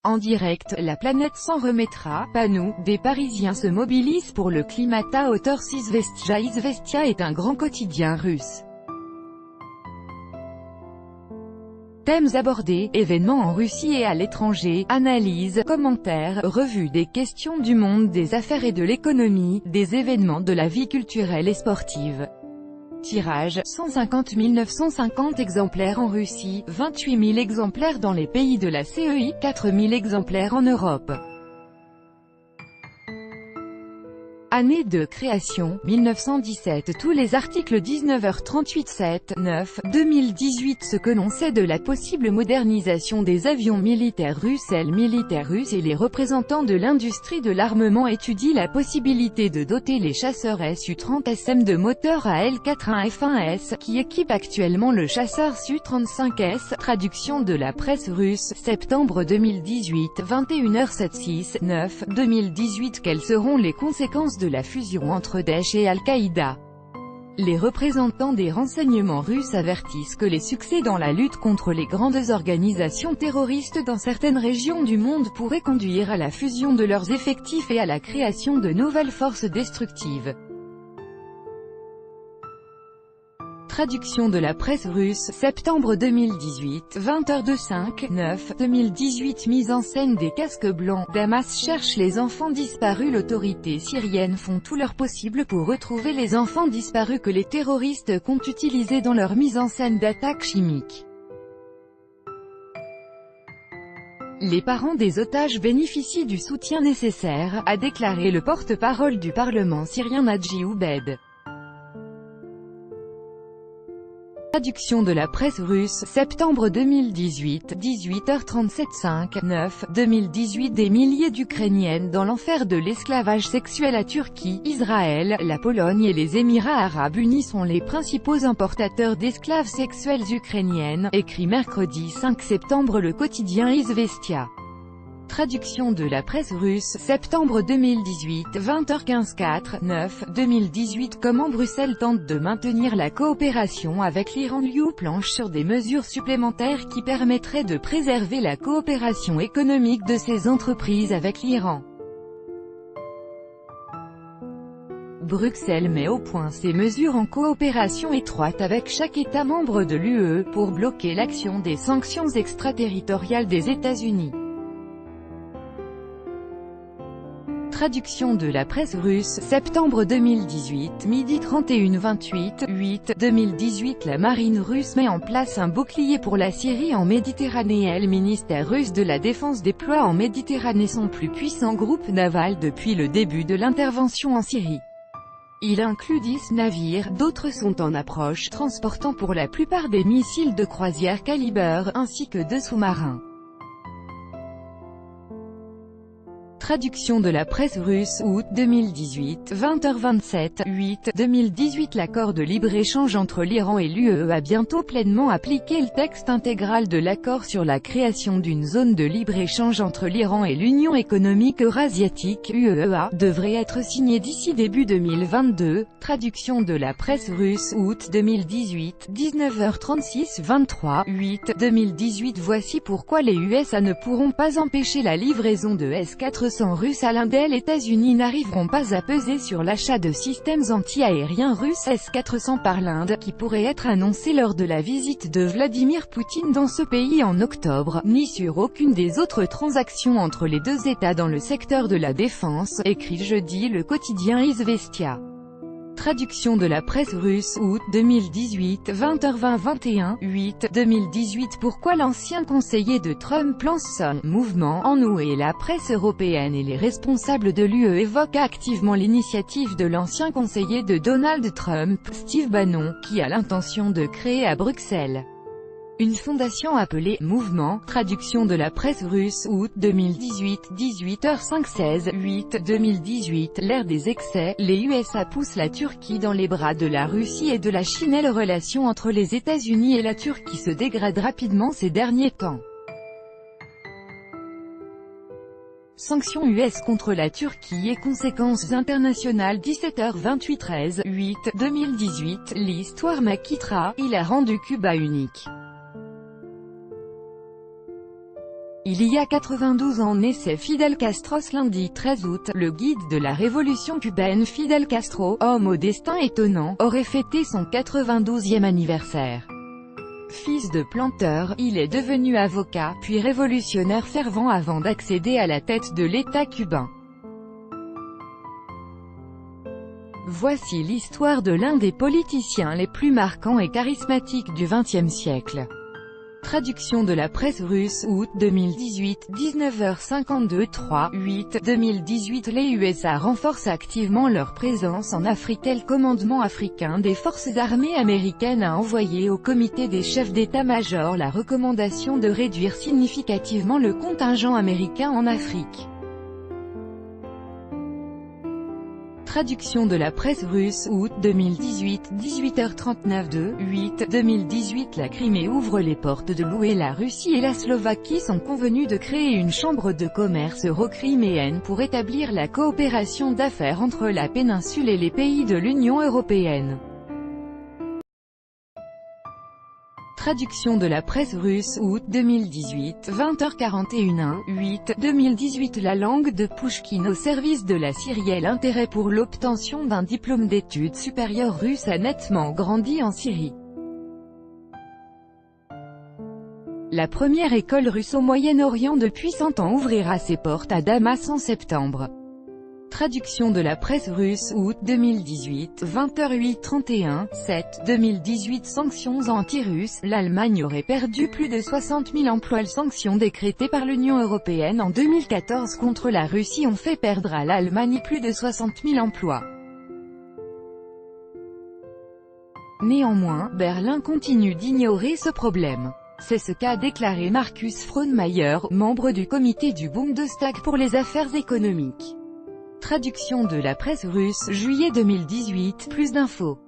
En direct, la planète s'en remettra, pas nous. Des Parisiens se mobilisent pour le climat. Auteur Izvestia. Izvestia est un grand quotidien russe. Thèmes abordés, événements en Russie et à l'étranger, analyses, commentaires, revue des questions du monde des affaires et de l'économie, des événements de la vie culturelle et sportive. Tirage, 150 950 exemplaires en Russie, 28 000 exemplaires dans les pays de la CEI, 4 000 exemplaires en Europe. Année de création, 1917. Tous les articles 19h38 7, 9, 2018. Ce que l'on sait de la possible modernisation des avions militaires russes. Les militaires russes et les représentants de l'industrie de l'armement étudient la possibilité de doter les chasseurs Su-30 SM de moteurs AL-41F1S, qui équipent actuellement le chasseur Su-35S. Traduction de la presse russe, septembre 2018, 21h76, 9, 2018. Quelles seront les conséquences de la fusion entre Daesh et Al-Qaïda? Les représentants des renseignements russes avertissent que les succès dans la lutte contre les grandes organisations terroristes dans certaines régions du monde pourraient conduire à la fusion de leurs effectifs et à la création de nouvelles forces destructives. Traduction de la presse russe, septembre 2018, 20h05, 9, 2018. Mise en scène des casques blancs, Damas cherche les enfants disparus. L'autorité syrienne font tout leur possible pour retrouver les enfants disparus que les terroristes comptent utiliser dans leur mise en scène d'attaques chimiques. Les parents des otages bénéficient du soutien nécessaire, a déclaré le porte-parole du Parlement syrien Nadji Oubed. Traduction de la presse russe, septembre 2018, 18h37 5, 9, 2018. Des milliers d'Ukrainiennes dans l'enfer de l'esclavage sexuel. À Turquie, Israël, la Pologne et les Émirats arabes unis sont les principaux importateurs d'esclaves sexuelles ukrainiennes, écrit mercredi 5 septembre le quotidien Izvestia. Traduction de la presse russe, septembre 2018, 20h15 4, 9, 2018. Comment Bruxelles tente de maintenir la coopération avec l'Iran. Liu planche sur des mesures supplémentaires qui permettraient de préserver la coopération économique de ces entreprises avec l'Iran. Bruxelles met au point ces mesures en coopération étroite avec chaque État membre de l'UE, pour bloquer l'action des sanctions extraterritoriales des États-Unis. Traduction de la presse russe, septembre 2018, midi 31h28, 8, 2018. La marine russe met en place un bouclier pour la Syrie en Méditerranée. Le ministère russe de la Défense déploie en Méditerranée son plus puissant groupe naval depuis le début de l'intervention en Syrie. Il inclut 10 navires, d'autres sont en approche, transportant pour la plupart des missiles de croisière Caliber, ainsi que 2 sous-marins. Traduction de la presse russe, août 2018, 20h27, 8, 2018. L'accord de libre-échange entre l'Iran et l'UE a bientôt pleinement appliqué. Le texte intégral de l'accord sur la création d'une zone de libre-échange entre l'Iran et l'Union économique eurasiatique (UEA) devrait être signé d'ici début 2022. Traduction de la presse russe, août 2018, 19h36, 23, 8, 2018. Voici pourquoi les USA ne pourront pas empêcher la livraison de S-400 russes à l'Inde. Les États-Unis n'arriveront pas à peser sur l'achat de systèmes anti-aériens russes S-400 par l'Inde, qui pourrait être annoncé lors de la visite de Vladimir Poutine dans ce pays en octobre, ni sur aucune des autres transactions entre les deux États dans le secteur de la défense, écrit jeudi le quotidien Izvestia. Traduction de la presse russe, août 2018, 20h20 21, 8, 2018. Pourquoi l'ancien conseiller de Trump lance son mouvement en août et la presse européenne et les responsables de l'UE évoquent activement l'initiative de l'ancien conseiller de Donald Trump, Steve Bannon, qui a l'intention de créer à Bruxelles une fondation appelée « Mouvement ». Traduction de la presse russe, août 2018, 18h05 16, 8, 2018. L'ère des excès, les USA poussent la Turquie dans les bras de la Russie et de la Chine. Les relations entre les États-Unis et la Turquie se dégradent rapidement ces derniers temps. Sanctions US contre la Turquie et conséquences internationales. 17h28 13, 8, 2018. L'histoire m'acquittera, il a rendu Cuba unique. Il y a 92 ans naissait Fidel Castro. Lundi 13 août, le guide de la révolution cubaine Fidel Castro, homme au destin étonnant, aurait fêté son 92e anniversaire. Fils de planteur, il est devenu avocat, puis révolutionnaire fervent avant d'accéder à la tête de l'État cubain. Voici l'histoire de l'un des politiciens les plus marquants et charismatiques du XXe siècle. Traduction de la presse russe, août 2018, 19h52 3-8 2018. Les USA renforcent activement leur présence en Afrique. Le commandement africain des forces armées américaines a envoyé au comité des chefs d'état-major la recommandation de réduire significativement le contingent américain en Afrique. Traduction de la presse russe, août 2018, 18h39 2-8 2018. La Crimée ouvre les portes de l'UE. La Russie et la Slovaquie sont convenus de créer une chambre de commerce euro-criméenne pour établir la coopération d'affaires entre la péninsule et les pays de l'Union européenne. Traduction de la presse russe, août 2018, 20h41 8 2018. La langue de Pouchkine au service de la Syrie. L'intérêt pour l'obtention d'un diplôme d'études supérieures russe a nettement grandi en Syrie. La première école russe au Moyen-Orient depuis 100 ans ouvrira ses portes à Damas en septembre. Traduction de la presse russe, août 2018, 20h08 31 7 2018. Sanctions anti-russes. L'Allemagne aurait perdu plus de 60 000 emplois. Les sanctions décrétées par l'Union européenne en 2014 contre la Russie ont fait perdre à l'Allemagne plus de 60 000 emplois. Néanmoins, Berlin continue d'ignorer ce problème. C'est ce qu'a déclaré Markus Frohnmayer, membre du comité du Bundestag pour les affaires économiques. Traduction de la presse russe, juillet 2018. Plus d'infos.